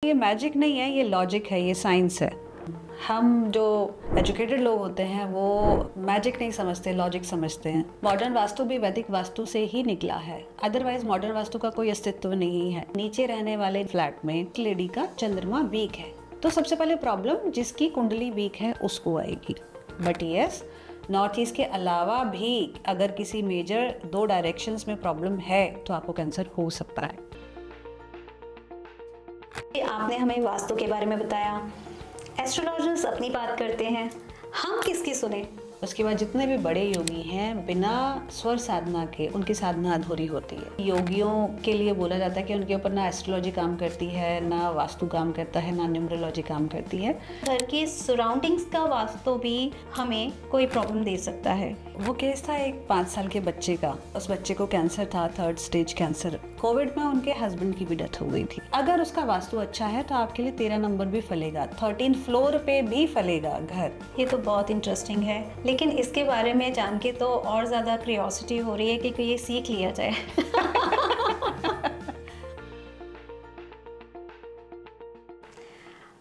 ये मैजिक नहीं है, ये लॉजिक है, ये साइंस है। हम जो एजुकेटेड लोग होते हैं वो मैजिक नहीं समझते, लॉजिक समझते हैं। मॉडर्न वास्तु भी वैदिक वास्तु से ही निकला है, अदरवाइज मॉडर्न वास्तु का कोई अस्तित्व नहीं है। नीचे रहने वाले फ्लैट में लेडी का चंद्रमा वीक है, तो सबसे पहले प्रॉब्लम जिसकी कुंडली वीक है उसको आएगी। बट यस, नॉर्थ ईस्ट के अलावा भी अगर किसी मेजर 2 डायरेक्शंस में प्रॉब्लम है तो आपको कैंसर हो सकता है। आपने हमें वास्तु के बारे में बताया, एस्ट्रोलॉजर्स अपनी बात करते हैं, हम किसकी सुने? उसके बाद जितने भी बड़े योगी हैं, बिना स्वर साधना के उनकी साधना अधूरी होती है। योगियों के लिए बोला जाता है कि उनके ऊपर ना एस्ट्रोलॉजी काम करती है, ना वास्तु काम करता है, ना न्यूमरोलॉजी काम करती है। घर की सराउंडिंग्स का वास्तु भी हमें कोई प्रॉब्लम दे सकता है। वो केस था एक 5 साल के बच्चे का। उस बच्चे को कैंसर था, 3rd स्टेज कैंसर। कोविड में उनके हस्बैंड की भी डेथ हो गई थी। अगर उसका वास्तु अच्छा है तो आपके लिए 13 नंबर भी फलेगा, 13 फ्लोर पे भी फलेगा घर। ये तो बहुत इंटरेस्टिंग है, लेकिन इसके बारे में जान के तो और ज़्यादा क्यूरियोसिटी हो रही है कि ये सीख लिया जाए।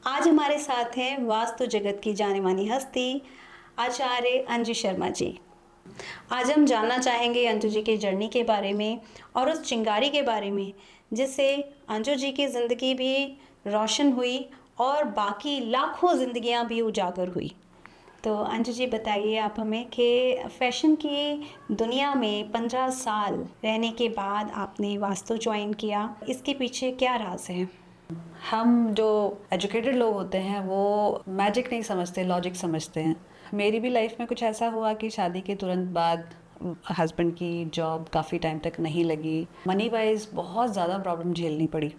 आज हमारे साथ हैं वास्तु जगत की जानी मानी हस्ती आचार्य अंजू शर्मा जी। आज हम जानना चाहेंगे अंजू जी की जर्नी के बारे में और उस चिंगारी के बारे में जिससे अंजू जी की ज़िंदगी भी रोशन हुई और बाकी लाखों ज़िंदगियां भी उजागर हुई। तो अंजू जी बताइए आप हमें कि फैशन की दुनिया में 15 साल रहने के बाद आपने वास्तु ज्वाइन किया, इसके पीछे क्या राज है? हम जो एजुकेटेड लोग होते हैं वो मैजिक नहीं समझते, लॉजिक समझते हैं। मेरी भी लाइफ में कुछ ऐसा हुआ कि शादी के तुरंत बाद हस्बैंड की जॉब काफ़ी टाइम तक नहीं लगी, मनी वाइज बहुत ज़्यादा प्रॉब्लम झेलनी पड़ी।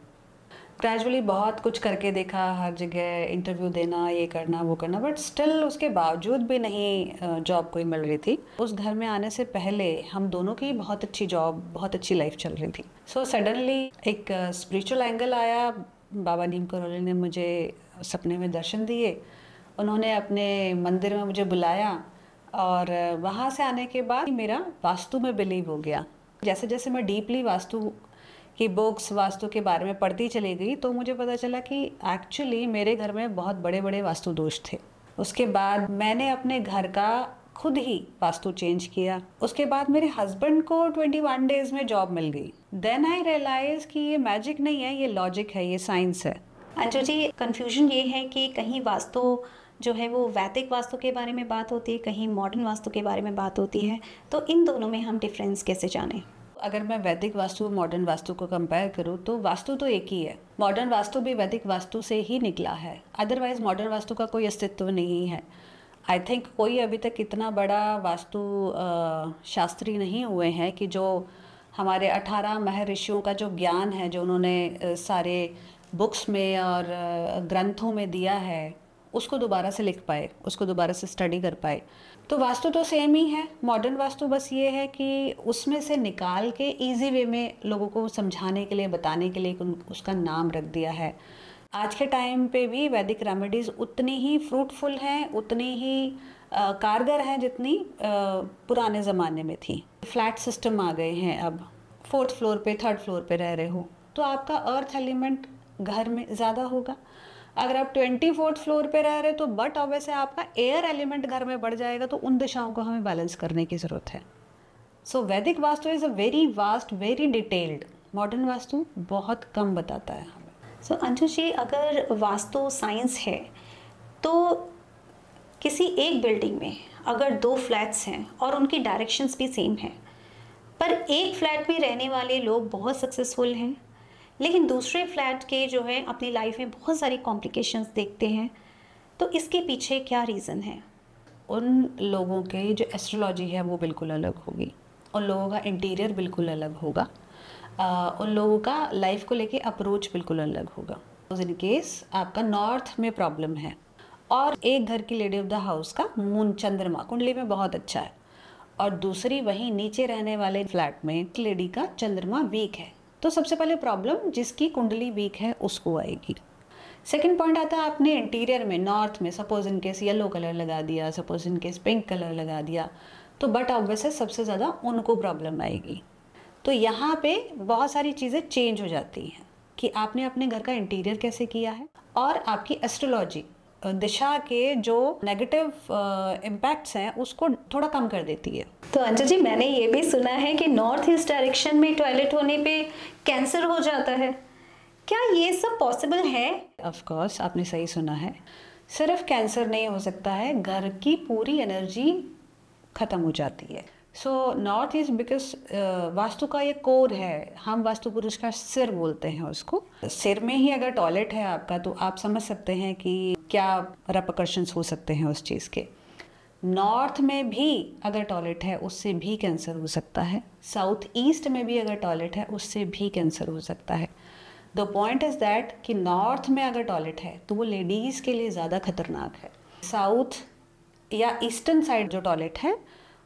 ग्रेजुअली बहुत कुछ करके देखा, हर जगह इंटरव्यू देना, ये करना वो करना, बट स्टिल उसके बावजूद भी नहीं जॉब कोई मिल रही थी। उस घर में आने से पहले हम दोनों की बहुत अच्छी जॉब, बहुत अच्छी लाइफ चल रही थी। सो सडनली एक स्पिरिचुअल एंगल आया। बाबा नीम करोली ने मुझे सपने में दर्शन दिए, उन्होंने अपने मंदिर में मुझे बुलाया और वहाँ से आने के बाद मेरा वास्तु में बिलीव हो गया। जैसे जैसे मैं डीपली वास्तु की बुक्स, वास्तु के बारे में पढ़ती चली गई तो मुझे पता चला कि एक्चुअली मेरे घर में बहुत बड़े बड़े वास्तु दोष थे। उसके बाद मैंने अपने घर का खुद ही वास्तु चेंज किया। उसके बाद मेरे हस्बैंड को 21 डेज में जॉब मिल गई। देन आई रियलाइज कि ये मैजिक नहीं है, ये लॉजिक है, ये साइंस है। अंजू जी, कन्फ्यूजन ये है कि कहीं वास्तु जो है वो वैदिक वास्तु के बारे में बात होती है, कहीं मॉडर्न वास्तु के बारे में बात होती है, तो इन दोनों में हम डिफरेंस कैसे जानें? अगर मैं वैदिक वास्तु और मॉडर्न वास्तु को कंपेयर करूँ तो वास्तु तो एक ही है। मॉडर्न वास्तु भी वैदिक वास्तु से ही निकला है, अदरवाइज मॉडर्न वास्तु का कोई अस्तित्व नहीं है। आई थिंक कोई अभी तक इतना बड़ा वास्तु शास्त्री नहीं हुए हैं कि जो हमारे 18 महर्षियों का जो ज्ञान है, जो उन्होंने सारे बुक्स में और ग्रंथों में दिया है, उसको दोबारा से लिख पाए, उसको दोबारा से स्टडी कर पाए। तो वास्तु तो सेम ही है। मॉडर्न वास्तु बस ये है कि उसमें से निकाल के इजी वे में लोगों को समझाने के लिए, बताने के लिए उसका नाम रख दिया है। आज के टाइम पे भी वैदिक रेमेडीज़ उतनी ही फ्रूटफुल हैं, उतनी ही कारगर हैं जितनी पुराने ज़माने में थी। फ्लैट सिस्टम आ गए हैं अब। 4th फ्लोर पे, 3rd फ्लोर पे रह रहे हो तो आपका अर्थ एलिमेंट घर में ज़्यादा होगा। अगर आप 24th फ्लोर पे रह रहे हो तो बट ऑब्वियसली आपका एयर एलिमेंट घर में बढ़ जाएगा, तो उन दिशाओं को हमें बैलेंस करने की ज़रूरत है। सो वैदिक vastu is a very vast, very detailed. Modern vastu बहुत कम बताता है हमें। सो अंजू जी, अगर वास्तु साइंस है तो किसी एक बिल्डिंग में अगर 2 फ्लैट्स हैं और उनकी डायरेक्शंस भी सेम हैं, पर एक फ्लैट में रहने वाले लोग बहुत सक्सेसफुल हैं, लेकिन दूसरे फ्लैट के जो है अपनी लाइफ में बहुत सारी कॉम्प्लिकेशंस देखते हैं, तो इसके पीछे क्या रीज़न है? उन लोगों के जो एस्ट्रोलॉजी है वो बिल्कुल अलग होगी, उन लोगों का इंटीरियर बिल्कुल अलग होगा, उन लोगों का लाइफ को लेके अप्रोच बिल्कुल अलग होगा। इन केस आपका नॉर्थ में प्रॉब्लम है और एक घर की लेडी ऑफ द हाउस का मून चंद्रमा कुंडली में बहुत अच्छा है और दूसरी वहीं नीचे रहने वाले फ्लैट में लेडी का चंद्रमा वीक है, तो सबसे पहले प्रॉब्लम जिसकी कुंडली वीक है उसको आएगी। सेकंड पॉइंट आता है आपने इंटीरियर में, नॉर्थ में suppose in case yellow colour लगा दिया, suppose in case pink colour लगा दिया, तो बट ऑब्वियसली सबसे ज़्यादा उनको प्रॉब्लम आएगी। तो यहाँ पे बहुत सारी चीज़ें चेंज हो जाती हैं। कि आपने अपने घर का इंटीरियर कैसे किया है, और आपकी एस्ट्रोलॉजी दिशा के जो नेगेटिव इम्पैक्ट्स हैं उसको थोड़ा कम कर देती है। तो अंजू जी, मैंने ये भी सुना है कि नॉर्थ ईस्ट डायरेक्शन में टॉयलेट होने पे कैंसर हो जाता है, क्या ये सब पॉसिबल है? ऑफ कोर्स, आपने सही सुना है। सिर्फ कैंसर नहीं हो सकता है, घर की पूरी एनर्जी ख़त्म हो जाती है। So north east because vastu का ये कोर है, हम वास्तु पुरुष का सिर बोलते हैं उसको। सिर में ही अगर टॉयलेट है आपका तो आप समझ सकते हैं कि क्या रेपरकशंस हो सकते हैं उस चीज़ के। नॉर्थ में भी अगर टॉयलेट है उससे भी कैंसर हो सकता है, साउथ ईस्ट में भी अगर टॉयलेट है उससे भी कैंसर हो सकता है। द पॉइंट इज़ दैट कि नॉर्थ में अगर टॉयलेट है तो वो लेडीज़ के लिए ज़्यादा खतरनाक है। साउथ या ईस्टर्न साइड जो टॉयलेट है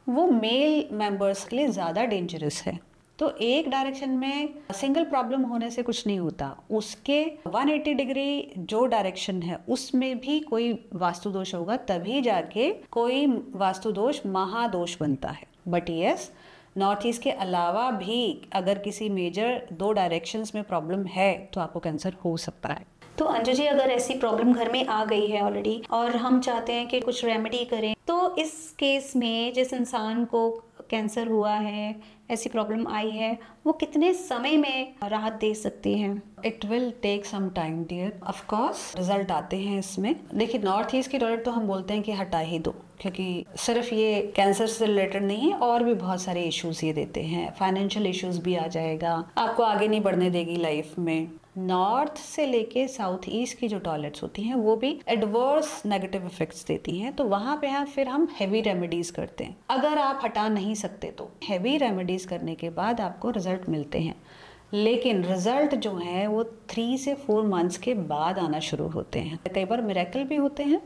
वो मेल मेंबर्स के लिए ज़्यादा डेंजरस है। तो एक डायरेक्शन में सिंगल प्रॉब्लम होने से कुछ नहीं होता, उसके 180 डिग्री जो डायरेक्शन है उसमें भी कोई वास्तु दोष होगा, तभी जाके कोई वास्तु दोष महादोष बनता है। बट यस, नॉर्थ ईस्ट के अलावा भी अगर किसी मेजर 2 डायरेक्शंस में प्रॉब्लम है तो आपको कैंसर हो सकता है। तो अंजू जी, अगर ऐसी प्रॉब्लम घर में आ गई है ऑलरेडी और हम चाहते हैं कि कुछ रेमेडी करें, तो इस केस में जिस इंसान को कैंसर हुआ है, ऐसी प्रॉब्लम आई है, वो कितने समय में राहत दे सकती हैं? It will take some time dear, of course result आते हैं इसमें। देखिए, नॉर्थ ईस्ट की टॉयलेट तो हम बोलते हैं कि हटा ही दो, क्योंकि सिर्फ ये कैंसर से रिलेटेड नहीं है, और भी बहुत सारे इश्यूज ये देते हैं। फाइनेंशियल इश्यूज भी आ जाएगा, आपको आगे नहीं बढ़ने देगी लाइफ में। नॉर्थ से लेके साउथ ईस्ट की जो टॉयलेट्स होती हैं वो भी एडवर्स नेगेटिव इफेक्ट्स देती हैं, तो वहाँ पे फिर हम हेवी रेमेडीज करते हैं। अगर आप हटा नहीं सकते तो हेवी रेमेडीज करने के बाद आपको रिजल्ट मिलते हैं, लेकिन रिजल्ट जो है वो 3 से 4 मंथ्स के बाद आना शुरू होते हैं। कई बार मिरेकल भी होते हैं,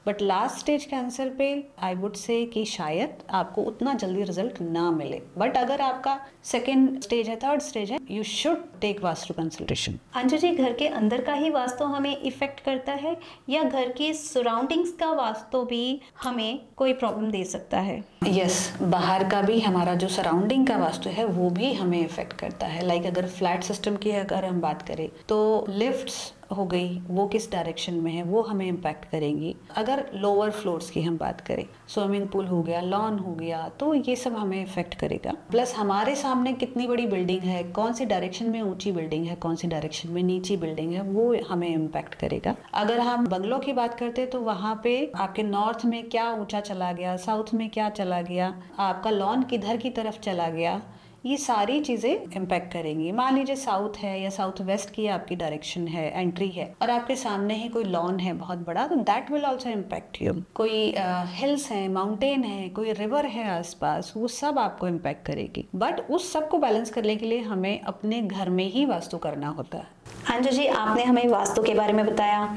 बट लास्ट स्टेज कैंसर पे आई वुड से कि शायद आपको उतना जल्दी रिजल्ट ना मिले। बट अगर आपका 2nd स्टेज है, 3rd स्टेज है, you should take vastu consultation. Anju ji, घर के अंदर का ही वास्तु हमें इफेक्ट करता है या घर की सराउंडिंग्स का वास्तु भी हमें कोई प्रॉब्लम दे सकता है? यस, बाहर का भी, हमारा जो सराउंडिंग का वास्तु है वो भी हमें इफेक्ट करता है। लाइक अगर फ्लैट सिस्टम की अगर हम बात करें तो लिफ्ट्स हो गई, वो किस डायरेक्शन में है वो हमें इम्पैक्ट करेंगी। अगर लोअर फ्लोर्स की हम बात करें, स्विमिंग पूल हो गया, लॉन हो गया, तो ये सब हमें इफेक्ट करेगा। प्लस हमारे सामने कितनी बड़ी बिल्डिंग है, कौन सी डायरेक्शन में ऊंची बिल्डिंग है, कौन सी डायरेक्शन में नीची बिल्डिंग है, वो हमें इम्पैक्ट करेगा। अगर हम बंगलों की बात करते हैं तो वहाँ पे आपके नॉर्थ में क्या ऊंचा चला गया, साउथ में क्या चला गया, आपका लॉन किधर की तरफ चला गया, ये सारी चीज़ें इम्पैक्ट करेंगी। मान लीजिए साउथ है या साउथ वेस्ट की आपकी डायरेक्शन है, एंट्री है, और आपके सामने ही कोई लॉन है बहुत बड़ा, तो that will also impact you. कोई हिल्स है, माउंटेन है, कोई रिवर है आसपास, वो सब आपको इम्पैक्ट करेगी। बट उस सब को बैलेंस करने के लिए हमें अपने घर में ही वास्तु करना होता है। अंजू जी, आपने हमें वास्तु के बारे में बताया,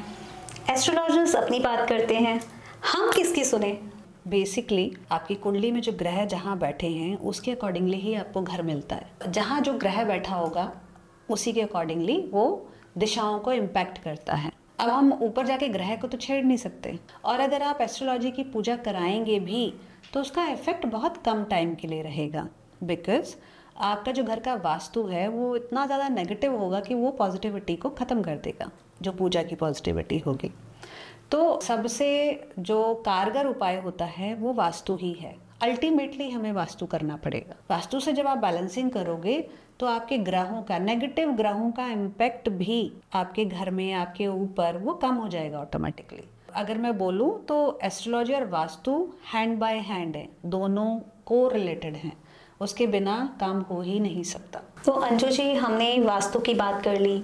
एस्ट्रोलॉजर्स अपनी बात करते हैं, हम किसकी सुने? बेसिकली आपकी कुंडली में जो ग्रह जहाँ बैठे हैं उसके अकॉर्डिंगली ही आपको घर मिलता है। जहाँ जो ग्रह बैठा होगा उसी के अकॉर्डिंगली वो दिशाओं को इम्पैक्ट करता है। अब हम ऊपर जाके ग्रह को तो छेड़ नहीं सकते, और अगर आप एस्ट्रोलॉजी की पूजा कराएंगे भी तो उसका इफेक्ट बहुत कम टाइम के लिए रहेगा, बिकॉज आपका जो घर का वास्तु है वो इतना ज़्यादा नेगेटिव होगा कि वो पॉजिटिविटी को ख़त्म कर देगा, जो पूजा की पॉजिटिविटी होगी। तो सबसे जो कारगर उपाय होता है वो वास्तु ही है। अल्टीमेटली हमें वास्तु करना पड़ेगा। वास्तु से जब आप बैलेंसिंग करोगे तो आपके ग्रहों का, नेगेटिव ग्रहों का इम्पैक्ट भी आपके घर में, आपके ऊपर, वो कम हो जाएगा ऑटोमेटिकली। अगर मैं बोलूँ तो एस्ट्रोलॉजी और वास्तु हैंड बाय हैंड है, दोनों को रिलेटेड हैं, उसके बिना काम हो ही नहीं सकता। तो अंजू जी, हमने वास्तु की बात कर ली,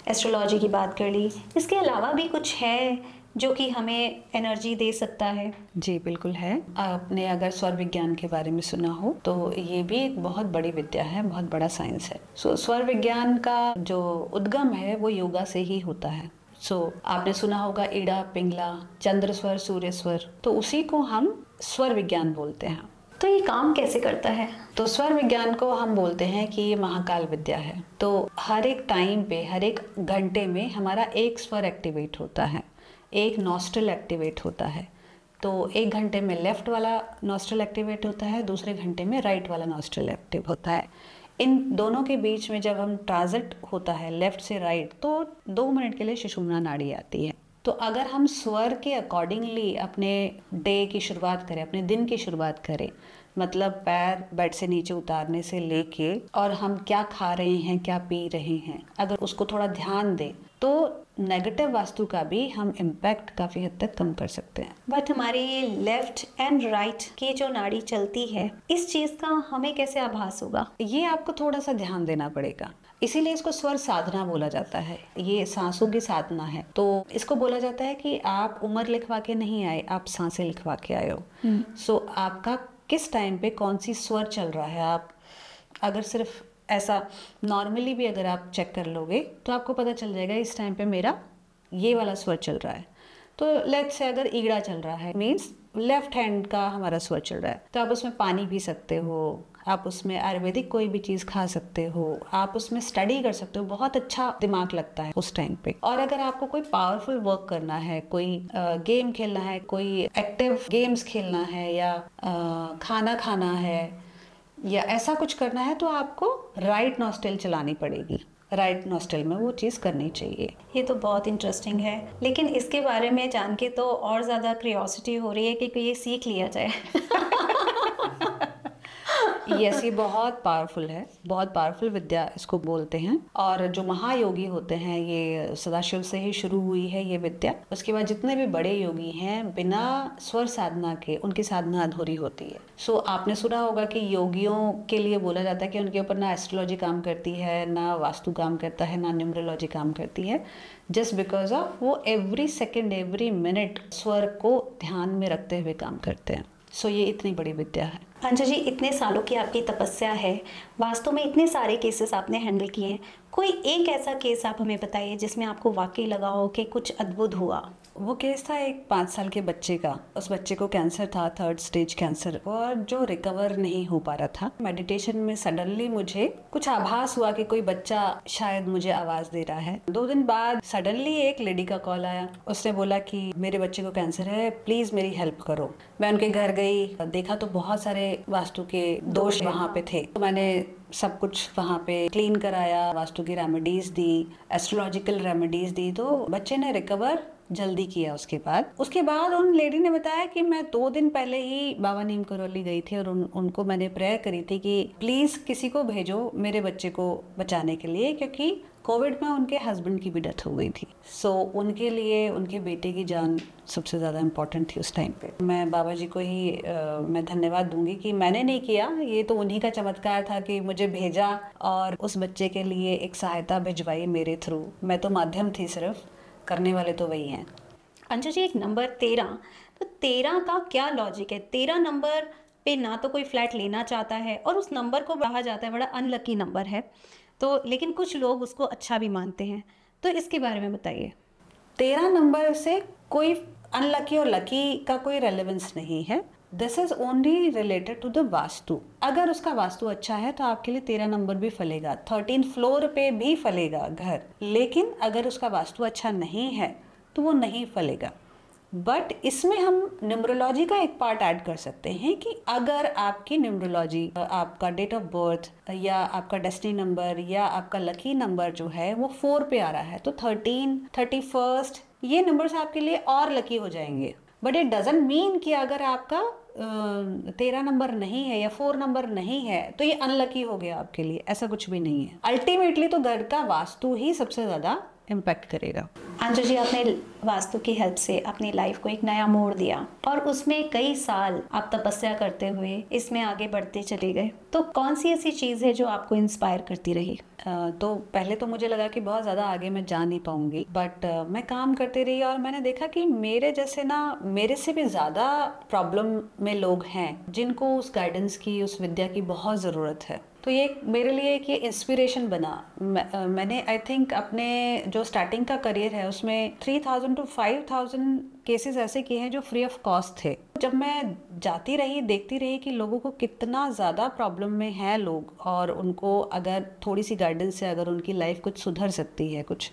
एस्ट्रोलॉजी की बात कर ली, इसके अलावा भी कुछ है जो कि हमें एनर्जी दे सकता है? जी बिल्कुल है। आपने अगर स्वर विज्ञान के बारे में सुना हो तो ये भी एक बहुत बड़ी विद्या है, बहुत बड़ा साइंस है। स्वर विज्ञान का जो उद्गम है वो योगा से ही होता है। आपने सुना होगा ईड़ा, पिंगला, चंद्र स्वर, सूर्य स्वर, तो उसी को हम स्वर विज्ञान बोलते हैं। तो ये काम कैसे करता है? तो स्वर विज्ञान को हम बोलते हैं कि ये महाकाल विद्या है। तो हर एक टाइम पे, हर एक घंटे में हमारा एक स्वर एक्टिवेट होता है, एक नॉस्ट्रल एक्टिवेट होता है। तो 1 घंटे में लेफ्ट वाला नॉस्ट्रल एक्टिवेट होता है, दूसरे घंटे में राइट वाला नॉस्ट्रल एक्टिव होता है। इन दोनों के बीच में जब हम ट्रांजिट होता है लेफ्ट से राइट, तो 2 मिनट के लिए सुषुम्ना नाड़ी आती है। तो अगर हम स्वर के अकॉर्डिंगली अपने डे की शुरुआत करें, अपने दिन की शुरुआत करें, मतलब पैर बेड से नीचे उतारने से लेके और हम क्या खा रहे हैं, क्या पी रहे हैं, अगर उसको थोड़ा ध्यान दें तो नेगेटिव वास्तु का भी हम इम्पैक्ट काफ़ी हद तक कम कर सकते हैं। बट हमारी ये लेफ्ट एंड राइट की जो नाड़ी चलती है, इस चीज़ का हमें कैसे आभास होगा? ये आपको थोड़ा सा ध्यान देना पड़ेगा, इसीलिए इसको स्वर साधना बोला जाता है। ये सांसों की साधना है। तो इसको बोला जाता है कि आप उम्र लिखवा के नहीं आए, आप सांसें लिखवा के आए हो। सो आपका किस टाइम पे कौन सी स्वर चल रहा है, आप अगर सिर्फ ऐसा नॉर्मली भी अगर आप चेक कर लोगे तो आपको पता चल जाएगा इस टाइम पे मेरा ये वाला स्वर चल रहा है। तो लेट्स से अगर ईगड़ा चल रहा है, मीन्स लेफ्ट हैंड का हमारा स्वर चल रहा है, तो आप उसमें पानी पी सकते हो, आप उसमें आयुर्वेदिक कोई भी चीज़ खा सकते हो, आप उसमें स्टडी कर सकते हो, बहुत अच्छा दिमाग लगता है उस टाइम पे। और अगर आपको कोई पावरफुल वर्क करना है, कोई गेम खेलना है, कोई एक्टिव गेम्स खेलना है, या खाना खाना है, या ऐसा कुछ करना है, तो आपको राइट नॉस्ट्रिल चलानी पड़ेगी। राइट नॉस्ट्रिल में वो चीज़ करनी चाहिए। ये तो बहुत इंटरेस्टिंग है, लेकिन इसके बारे में जान के तो और ज़्यादा क्यूरियोसिटी हो रही है कि ये सीख लिया जाए। यस, ये बहुत पावरफुल है, बहुत पावरफुल विद्या इसको बोलते हैं। और जो महायोगी होते हैं, ये सदाशिव से ही शुरू हुई है ये विद्या। उसके बाद जितने भी बड़े योगी हैं, बिना स्वर साधना के उनकी साधना अधूरी होती है। सो आपने सुना होगा कि योगियों के लिए बोला जाता है कि उनके ऊपर ना एस्ट्रोलॉजी काम करती है, ना वास्तु काम करता है, ना न्यूमरोलॉजी काम करती है, जस्ट बिकॉज ऑफ वो एवरी सेकेंड एवरी मिनट स्वर को ध्यान में रखते हुए काम करते हैं। सो ये इतनी बड़ी विद्या है। अंजू जी, इतने सालों की आपकी तपस्या है, वास्तव में इतने सारे केसेस आपने हैंडल किए हैं, कोई एक ऐसा केस आप हमें बताइए जिसमें आपको वाकई लगा हो कि कुछ अद्भुत हुआ। वो केस था एक 5 साल के बच्चे का। उस बच्चे को कैंसर था, 3rd स्टेज कैंसर, और जो रिकवर नहीं हो पा रहा था। मेडिटेशन में सडनली मुझे कुछ आभास हुआ कि कोई बच्चा शायद मुझे आवाज़ दे रहा है। 2 दिन बाद सडनली एक लेडी का कॉल आया। उसने बोला कि मेरे बच्चे को कैंसर है, प्लीज़ मेरी हेल्प करो। मैं उनके घर गई, देखा तो बहुत सारे वास्तु के दोष वहाँ पे थे। तो मैंने सब कुछ वहाँ पे क्लीन कराया, वास्तु की रेमेडीज़ दी, एस्ट्रोलॉजिकल रेमेडीज़ दी, तो बच्चे ने रिकवर जल्दी किया। उसके बाद उन लेडी ने बताया कि मैं 2 दिन पहले ही बाबा नीम करौली गई थी और उनको मैंने प्रेयर करी थी कि प्लीज़ किसी को भेजो मेरे बच्चे को बचाने के लिए, क्योंकि कोविड में उनके हस्बैंड की भी डेथ हो गई थी। सो उनके लिए उनके बेटे की जान सबसे ज़्यादा इम्पोर्टेंट थी उस टाइम पे। मैं बाबा जी को ही मैं धन्यवाद दूंगी कि मैंने नहीं किया, ये तो उन्हीं का चमत्कार था कि मुझे भेजा और उस बच्चे के लिए एक सहायता भिजवाई मेरे थ्रू। मैं तो माध्यम थी, सिर्फ करने वाले तो वही हैं। अंजू जी, एक नंबर 13, तो 13 का क्या लॉजिक है? 13 नंबर पे ना तो कोई फ्लैट लेना चाहता है और उस नंबर को कहा जाता है बड़ा अनलकी नंबर है, तो लेकिन कुछ लोग उसको अच्छा भी मानते हैं, तो इसके बारे में बताइए। 13 नंबर से कोई अनलकी और लकी का कोई रेलेवेंस नहीं है। This is only related to the vastu. अगर उसका वास्तु अच्छा है तो आपके लिए 13 नंबर भी फलेगा, 13 फ्लोर पे भी फलेगा घर। लेकिन अगर उसका वास्तु अच्छा नहीं है तो वो नहीं फलेगा। बट इसमें हम न्यूमरोलॉजी का एक पार्ट ऐड कर सकते हैं कि अगर आपकी न्यूमरोलॉजी, आपका डेट ऑफ बर्थ या आपका डेस्टिनी नंबर या आपका लकी नंबर जो है वो 4 पे आ रहा है, तो 13, 31 ये नंबर्स आपके लिए और लकी हो जाएंगे। बट इट डजंट मीन कि अगर आपका 13 नंबर नहीं है या 4 नंबर नहीं है तो ये अनलकी हो गया आपके लिए, ऐसा कुछ भी नहीं है। अल्टीमेटली तो घर का वास्तु ही सबसे ज़्यादा इम्पैक्ट करेगा। अंजू जी, आपने वास्तु की हेल्प से अपनी लाइफ को एक नया मोड़ दिया और उसमें कई साल आप तपस्या करते हुए इसमें आगे बढ़ते चले गए, तो कौन सी ऐसी चीज़ है जो आपको इंस्पायर करती रही? तो पहले तो मुझे लगा कि बहुत ज़्यादा आगे मैं जा नहीं पाऊंगी, बट मैं काम करती रही और मैंने देखा कि मेरे जैसे ना, मेरे से भी ज़्यादा प्रॉब्लम में लोग हैं जिनको उस गाइडेंस की, उस विद्या की बहुत ज़रूरत है। तो ये मेरे लिए एक ये इंस्पिरेशन बना। मैंने आई थिंक अपने जो स्टार्टिंग का करियर है उसमें 3000 to 5000 केसेस ऐसे किए हैं जो फ्री ऑफ कॉस्ट थे। जब मैं जाती रही, देखती रही कि लोगों को कितना ज़्यादा प्रॉब्लम में हैं लोग, और उनको अगर थोड़ी सी गाइडेंस से अगर उनकी लाइफ कुछ सुधर सकती है, कुछ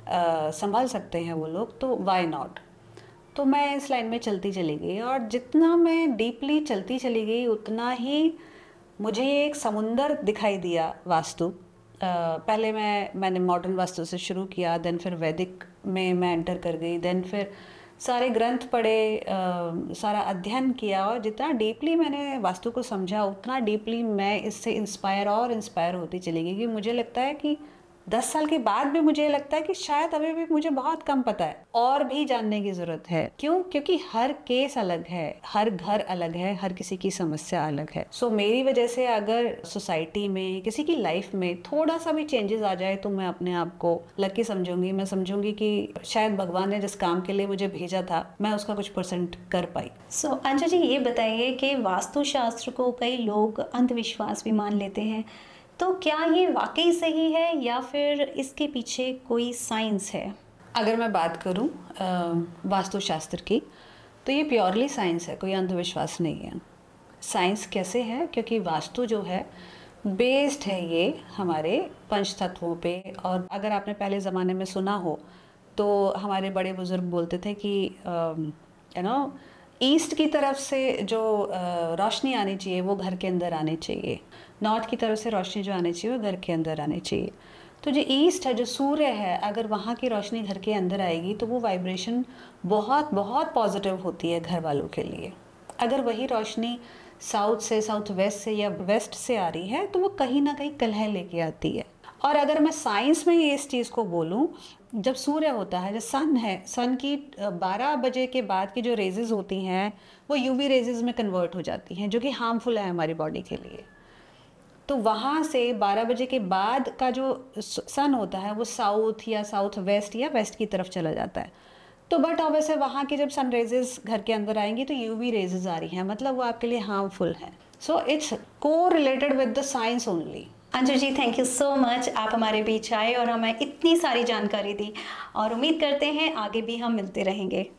संभाल सकते हैं वो लोग, तो वाई नॉट। तो मैं इस लाइन में चलती चली गई और जितना मैं डीपली चलती चली गई उतना ही मुझे ये एक समुंदर दिखाई दिया वास्तु। पहले मैंने मॉडर्न वास्तु से शुरू किया, देन फिर वैदिक में मैं एंटर कर गई, देन फिर सारे ग्रंथ पढ़े, सारा अध्ययन किया, और जितना डीपली मैंने वास्तु को समझा उतना डीपली मैं इससे इंस्पायर होती चली गई। कि मुझे लगता है कि 10 साल के बाद भी मुझे लगता है कि शायद अभी भी मुझे बहुत कम पता है, और भी जानने की ज़रूरत है। क्यों? क्योंकि हर केस अलग है, हर घर अलग है, हर किसी की समस्या अलग है। सो मेरी वजह से अगर सोसाइटी में, किसी की लाइफ में थोड़ा सा भी चेंजेस आ जाए तो मैं अपने आप को लकी समझूंगी। मैं समझूंगी कि शायद भगवान ने जिस काम के लिए मुझे भेजा था मैं उसका कुछ % कर पाई। सो अंजू जी, ये बताइए कि वास्तुशास्त्र को कई लोग अंधविश्वास भी मान लेते हैं, तो क्या ये वाकई सही है या फिर इसके पीछे कोई साइंस है? अगर मैं बात करूं वास्तुशास्त्र की, तो ये प्योरली साइंस है, कोई अंधविश्वास नहीं है। साइंस कैसे है? क्योंकि वास्तु जो है बेस्ड है ये हमारे पंच तत्वों पे। और अगर आपने पहले ज़माने में सुना हो तो हमारे बड़े बुजुर्ग बोलते थे कि ईस्ट की तरफ से जो रोशनी आनी चाहिए वो घर के अंदर आनी चाहिए, नॉर्थ की तरफ से रोशनी जो आनी चाहिए वो घर के अंदर आनी चाहिए। तो जो ईस्ट है, जो सूर्य है, अगर वहाँ की रोशनी घर के अंदर आएगी तो वो वाइब्रेशन बहुत बहुत पॉजिटिव होती है घर वालों के लिए। अगर वही रोशनी साउथ से, साउथ वेस्ट से या वेस्ट से आ रही है तो वो कहीं ना कहीं कलह लेके आती है। और अगर मैं साइंस में इस चीज़ को बोलूँ, जब सूर्य होता है, जो सन है, सन की 12 बजे के बाद की जो रेजेस होती हैं वो यूवी रेजेस में कन्वर्ट हो जाती हैं, जो कि हार्मफुल है हमारी बॉडी के लिए। तो वहाँ से 12 बजे के बाद का जो सन होता है वो साउथ या साउथ वेस्ट या वेस्ट की तरफ चला जाता है। तो बट ऑब्वियसली वहाँ की जब सन रेजेस घर के अंदर आएंगी तो यूवी रेजेस आ रही हैं, मतलब वो आपके लिए हार्मफुल है। सो इट्स को related with the science only. Anju ji, thank you so much, आप हमारे बीच आए और हमें इतनी सारी जानकारी दी, और उम्मीद करते हैं आगे भी हम मिलते रहेंगे।